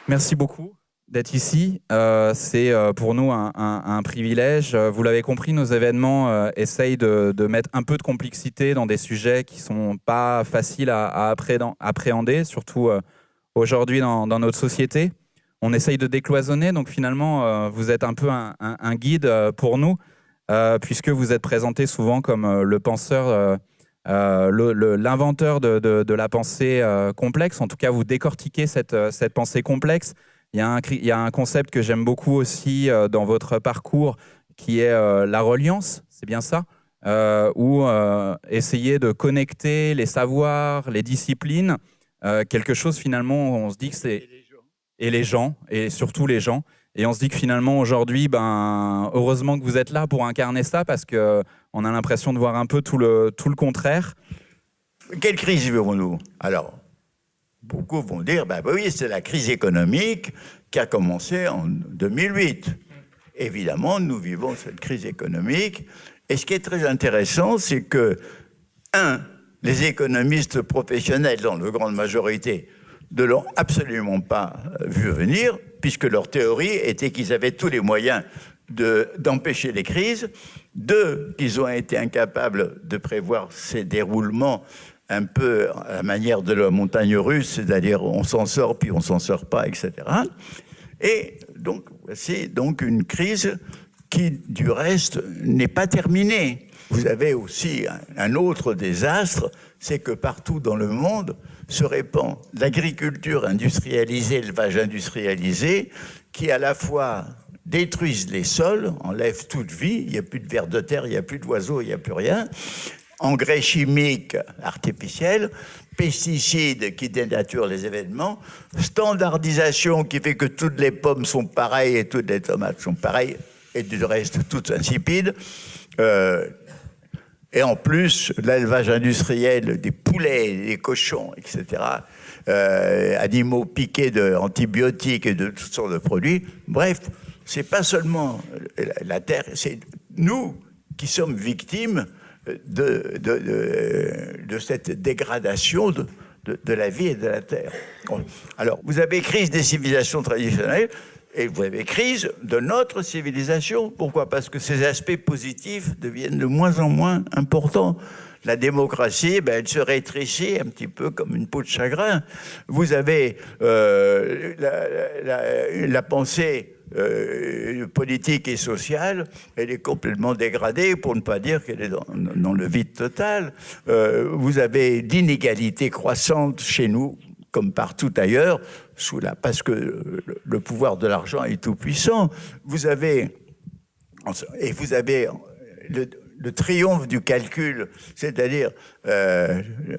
Merci beaucoup d'être ici. C'est pour nous un privilège. Vous l'avez compris, nos événements essayent de mettre un peu de complexité dans des sujets qui ne sont pas faciles à appréhender, surtout aujourd'hui dans notre société. On essaye de décloisonner, donc finalement, vous êtes un peu un guide pour nous, puisque vous êtes présenté souvent comme le penseur, l'inventeur de la pensée complexe. En tout cas, vous décortiquez cette pensée complexe. Il y a un concept que j'aime beaucoup aussi dans votre parcours, qui est la reliance, c'est bien ça, où essayer de connecter les savoirs, les disciplines, quelque chose finalement, on se dit que c'est... Et les gens, et surtout les gens. Et on se dit que finalement, aujourd'hui, heureusement que vous êtes là pour incarner ça, parce qu'on a l'impression de voir un peu tout le contraire. Quelle crise vivons-nous? Alors, beaucoup vont dire, oui, c'est la crise économique qui a commencé en 2008. Évidemment, nous vivons cette crise économique. Et ce qui est très intéressant, c'est que, les économistes professionnels, dans la grande majorité, ne l'ont absolument pas vu venir, puisque leur théorie était qu'ils avaient tous les moyens d'empêcher les crises. 2, qu'ils ont été incapables de prévoir ces déroulements un peu à la manière de la montagne russe, c'est-à-dire on s'en sort puis on s'en sort pas, etc. Et donc, c'est donc une crise qui, du reste, n'est pas terminée. Vous avez aussi un autre désastre, c'est que partout dans le monde se répand l'agriculture industrialisée, l'élevage industrialisé, qui à la fois détruisent les sols, enlèvent toute vie, il n'y a plus de vers de terre, il n'y a plus d'oiseaux, il n'y a plus rien, engrais chimiques artificiels, pesticides qui dénaturent les événements, standardisation qui fait que toutes les pommes sont pareilles et toutes les tomates sont pareilles, et du reste toutes insipides. Et en plus, l'élevage industriel des poulets, des cochons, etc., animaux piqués d'antibiotiques et de toutes sortes de produits. Bref, c'est pas seulement la terre, c'est nous qui sommes victimes de cette dégradation de la vie et de la terre. Alors, vous avez crise des civilisations traditionnelles, et vous avez crise de notre civilisation. Pourquoi? Parce que ces aspects positifs deviennent de moins en moins importants. La démocratie, elle se rétrécit un petit peu comme une peau de chagrin. Vous avez la pensée politique et sociale, elle est complètement dégradée, pour ne pas dire qu'elle est dans le vide total. Vous avez d'inégalités croissantes chez nous, comme partout ailleurs, parce que le pouvoir de l'argent est tout puissant. Vous avez le triomphe du calcul, c'est-à-dire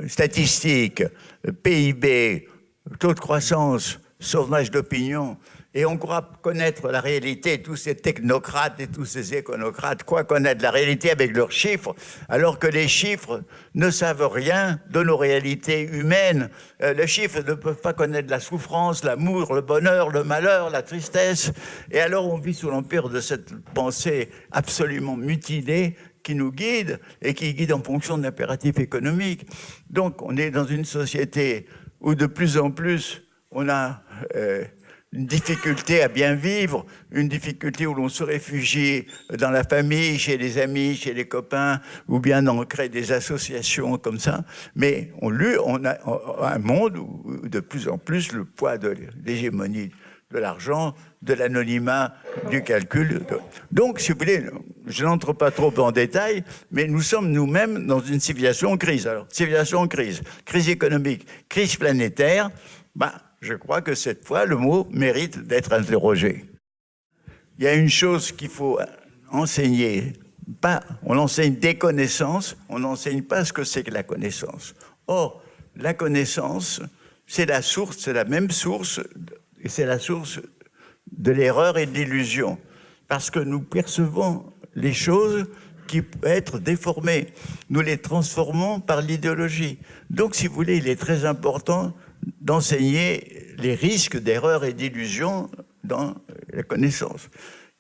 statistiques, PIB, taux de croissance, sondage d'opinion, et on croit connaître la réalité. Tous ces technocrates et tous ces éconocrates croient connaître la réalité avec leurs chiffres, alors que les chiffres ne savent rien de nos réalités humaines. Les chiffres ne peuvent pas connaître la souffrance, l'amour, le bonheur, le malheur, la tristesse. Et alors on vit sous l'empire de cette pensée absolument mutilée qui nous guide et qui guide en fonction de l'impératif économique. Donc on est dans une société où de plus en plus on a une difficulté à bien vivre, une difficulté où l'on se réfugie dans la famille, chez les amis, chez les copains, ou bien on crée des associations comme ça. Mais on a un monde où de plus en plus le poids de l'hégémonie de l'argent, de l'anonymat, du calcul. Donc, si vous voulez, je n'entre pas trop en détail, mais nous sommes nous-mêmes dans une civilisation en crise. Alors, civilisation en crise, crise économique, crise planétaire, je crois que cette fois, le mot mérite d'être interrogé. Il y a une chose qu'il faut enseigner. On enseigne des connaissances, on n'enseigne pas ce que c'est que la connaissance. Or, la connaissance, c'est la source, c'est la même source, et c'est la source de l'erreur et de l'illusion. Parce que nous percevons les choses qui peuvent être déformées. Nous les transformons par l'idéologie. Donc, si vous voulez, il est très important d'enseigner les risques d'erreur et d'illusion dans la connaissance.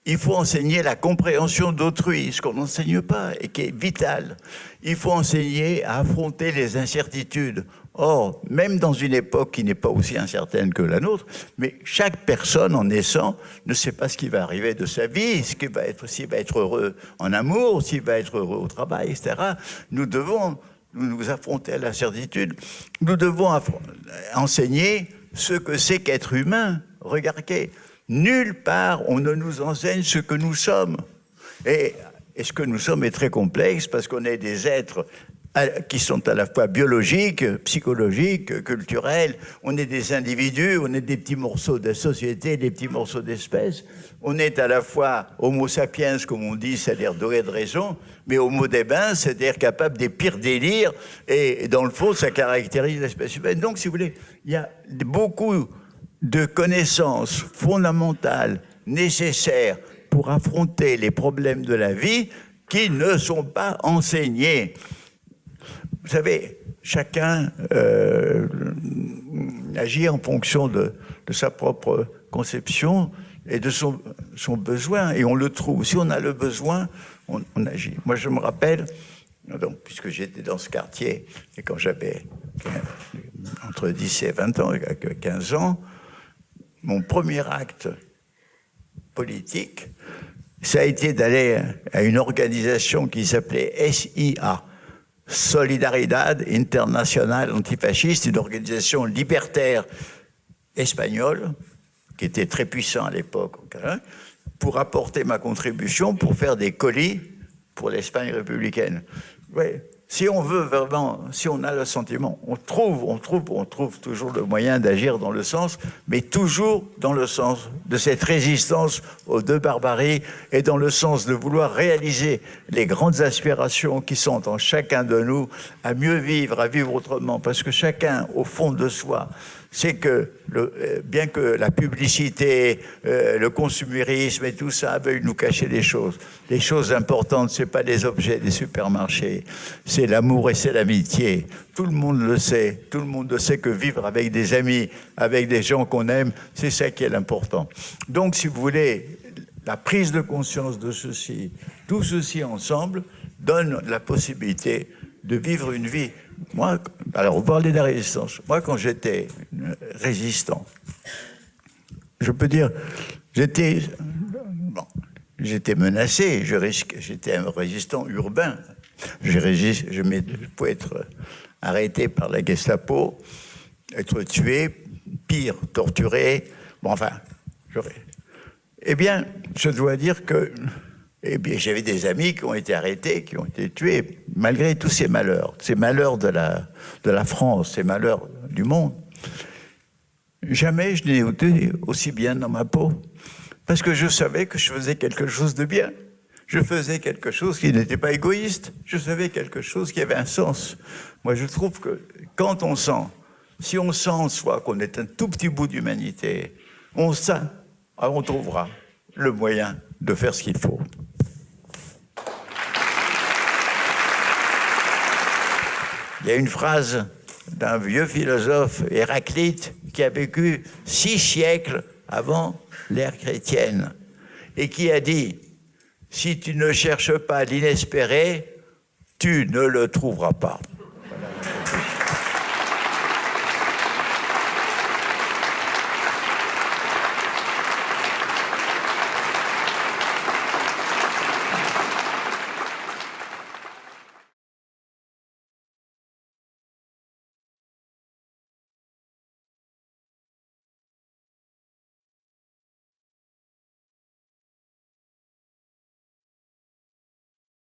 Il faut enseigner la compréhension d'autrui, ce qu'on n'enseigne pas et qui est vital. Il faut enseigner à affronter les incertitudes. Or, même dans une époque qui n'est pas aussi incertaine que la nôtre, mais chaque personne en naissant ne sait pas ce qui va arriver de sa vie, s'il va être heureux en amour, s'il va être heureux au travail, etc. Nous devons nous affronter à l'incertitude. Nous devons enseigner ce que c'est qu'être humain. Regardez, nulle part on ne nous enseigne ce que nous sommes. Et ce que nous sommes est très complexe parce qu'on est des êtres qui sont à la fois biologiques, psychologiques, culturels. On est des individus, on est des petits morceaux de société, des petits morceaux d'espèces. On est à la fois homo sapiens, comme on dit, c'est-à-dire doué de raison, mais homo debens, c'est-à-dire capable des pires délires. Et dans le fond, ça caractérise l'espèce humaine. Donc, si vous voulez, il y a beaucoup de connaissances fondamentales nécessaires pour affronter les problèmes de la vie qui ne sont pas enseignés. Vous savez, chacun agit en fonction de sa propre conception et de son besoin, et on le trouve. Si on a le besoin, on agit. Moi, je me rappelle, donc, puisque j'étais dans ce quartier, et quand j'avais entre 10 et 20 ans, 15 ans, mon premier acte politique, ça a été d'aller à une organisation qui s'appelait SIA, Solidaridad Internacional Antifasciste, une organisation libertaire espagnole, qui était très puissant à l'époque, pour apporter ma contribution, pour faire des colis pour l'Espagne républicaine. Ouais. Si on veut vraiment, si on a le sentiment, on trouve toujours le moyen d'agir dans le sens, mais toujours dans le sens de cette résistance aux deux barbaries et dans le sens de vouloir réaliser les grandes aspirations qui sont en chacun de nous à mieux vivre, à vivre autrement, parce que chacun, au fond de soi, c'est que, bien que la publicité, le consumérisme et tout ça veuillent nous cacher les choses importantes, c'est pas les objets des supermarchés, c'est l'amour et c'est l'amitié. Tout le monde le sait que vivre avec des amis, avec des gens qu'on aime, c'est ça qui est l'important. Donc, si vous voulez, la prise de conscience de ceci, tout ceci ensemble, donne la possibilité de vivre une vie. Moi, alors on parlait de la résistance. Moi, quand j'étais résistant, je peux dire, j'étais menacé, j'étais un résistant urbain. Je pouvais être arrêté par la Gestapo, être tué, pire, torturé. Bon, enfin, eh bien, je dois dire que j'avais des amis qui ont été arrêtés, qui ont été tués, malgré tous ces malheurs de la France, ces malheurs du monde. Jamais je n'ai été aussi bien dans ma peau, parce que je savais que je faisais quelque chose de bien. Je faisais quelque chose qui n'était pas égoïste. Je savais quelque chose qui avait un sens. Moi, je trouve que quand on sent, si on sent en soi qu'on est un tout petit bout d'humanité, on trouvera le moyen de faire ce qu'il faut. Il y a une phrase d'un vieux philosophe, Héraclite, qui a vécu 6 siècles avant l'ère chrétienne et qui a dit « Si tu ne cherches pas l'inespéré, tu ne le trouveras pas ».